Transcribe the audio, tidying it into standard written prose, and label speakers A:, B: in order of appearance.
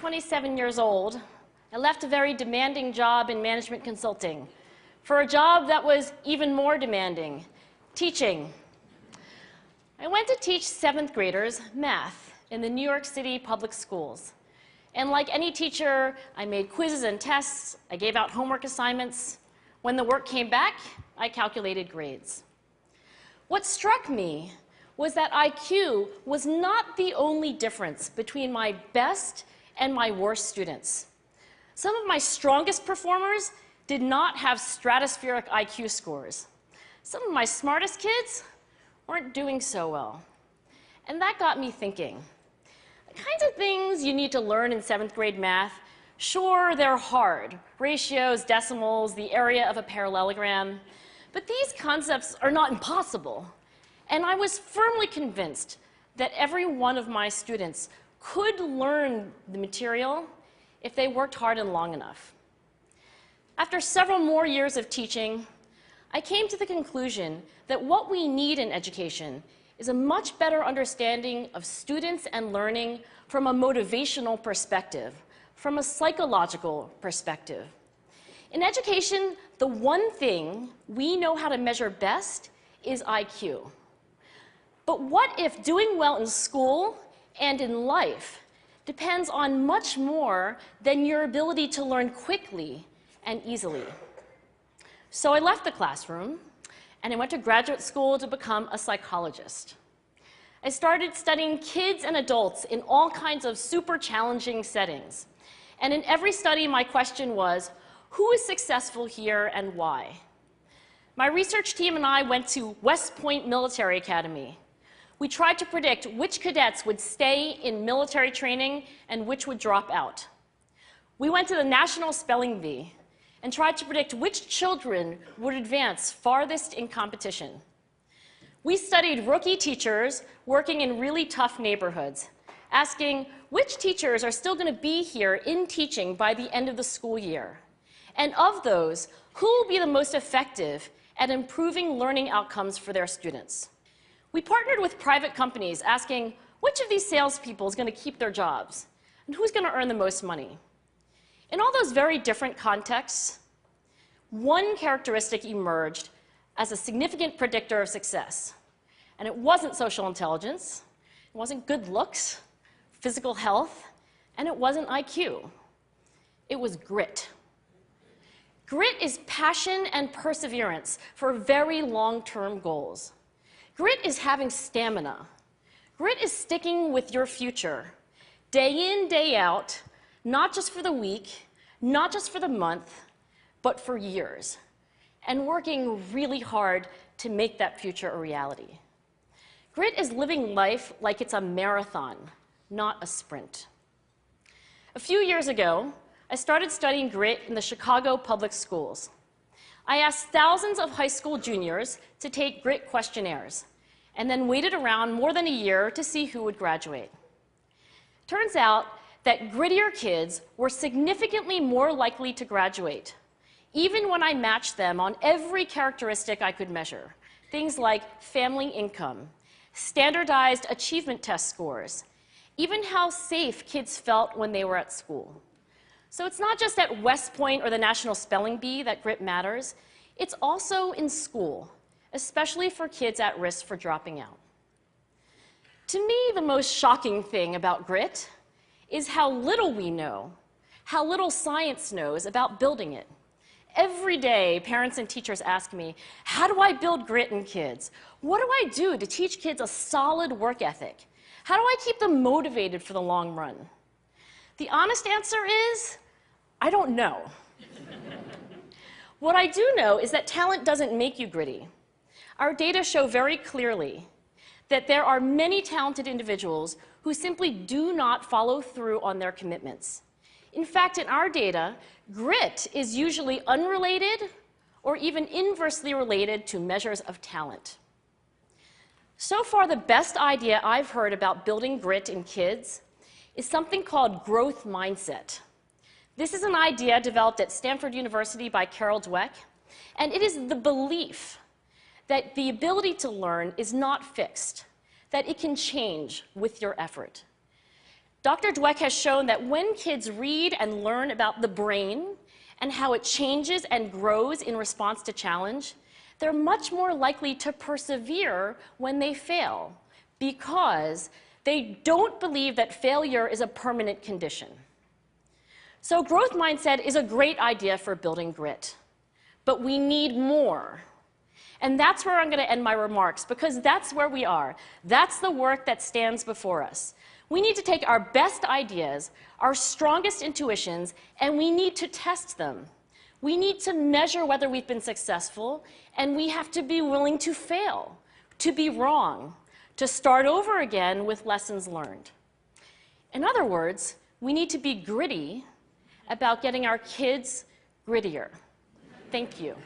A: 27 years old, I left a very demanding job in management consulting for a job that was even more demanding, teaching. I went to teach 7th graders math in the New York City public schools. And like any teacher, I made quizzes and tests, I gave out homework assignments. When the work came back, I calculated grades. What struck me was that IQ was not the only difference between my best and my worst students. Some of my strongest performers did not have stratospheric IQ scores. Some of my smartest kids weren't doing so well. And that got me thinking. The kinds of things you need to learn in 7th grade math, sure, they're hard. Ratios, decimals, the area of a parallelogram. But these concepts are not impossible. And I was firmly convinced that every one of my students could learn the material if they worked hard and long enough. After several more years of teaching, I came to the conclusion that what we need in education is a much better understanding of students and learning from a motivational perspective, from a psychological perspective. In education, the one thing we know how to measure best is IQ. But what if doing well in school and in life depends on much more than your ability to learn quickly and easily? So I left the classroom and I went to graduate school to become a psychologist. I started studying kids and adults in all kinds of super challenging settings. And in every study, my question was, who is successful here and why? My research team and I went to West Point Military Academy. We tried to predict which cadets would stay in military training and which would drop out. We went to the National Spelling Bee and tried to predict which children would advance farthest in competition. We studied rookie teachers working in really tough neighborhoods, asking which teachers are still going to be here in teaching by the end of the school year. And of those, who will be the most effective at improving learning outcomes for their students? We partnered with private companies asking which of these salespeople is going to keep their jobs and who's going to earn the most money. In all those very different contexts, one characteristic emerged as a significant predictor of success. And it wasn't social intelligence, it wasn't good looks, physical health, and it wasn't IQ. It was grit. Grit is passion and perseverance for very long-term goals. Grit is having stamina. Grit is sticking with your future, day in, day out, not just for the week, not just for the month, but for years, and working really hard to make that future a reality. Grit is living life like it's a marathon, not a sprint. A few years ago, I started studying grit in the Chicago public schools. I asked thousands of high school juniors to take grit questionnaires, and then waited around more than a year to see who would graduate. Turns out that grittier kids were significantly more likely to graduate, even when I matched them on every characteristic I could measure, things like family income, standardized achievement test scores, even how safe kids felt when they were at school. So it's not just at West Point or the National Spelling Bee that grit matters, it's also in school, especially for kids at risk for dropping out. To me, the most shocking thing about grit is how little we know, how little science knows about building it. Every day, parents and teachers ask me, how do I build grit in kids? What do I do to teach kids a solid work ethic? How do I keep them motivated for the long run? The honest answer is, I don't know. What I do know is that talent doesn't make you gritty. Our data show very clearly that there are many talented individuals who simply do not follow through on their commitments. In fact, in our data, grit is usually unrelated or even inversely related to measures of talent. So far, the best idea I've heard about building grit in kids is something called growth mindset. This is an idea developed at Stanford University by Carol Dweck, and it is the belief that the ability to learn is not fixed, that it can change with your effort. Dr. Dweck has shown that when kids read and learn about the brain and how it changes and grows in response to challenge, they're much more likely to persevere when they fail because they don't believe that failure is a permanent condition. So growth mindset is a great idea for building grit, but we need more. And that's where I'm going to end my remarks, because that's where we are. That's the work that stands before us. We need to take our best ideas, our strongest intuitions, and we need to test them. We need to measure whether we've been successful, and we have to be willing to fail, to be wrong, to start over again with lessons learned. In other words, we need to be gritty about getting our kids grittier. Thank you.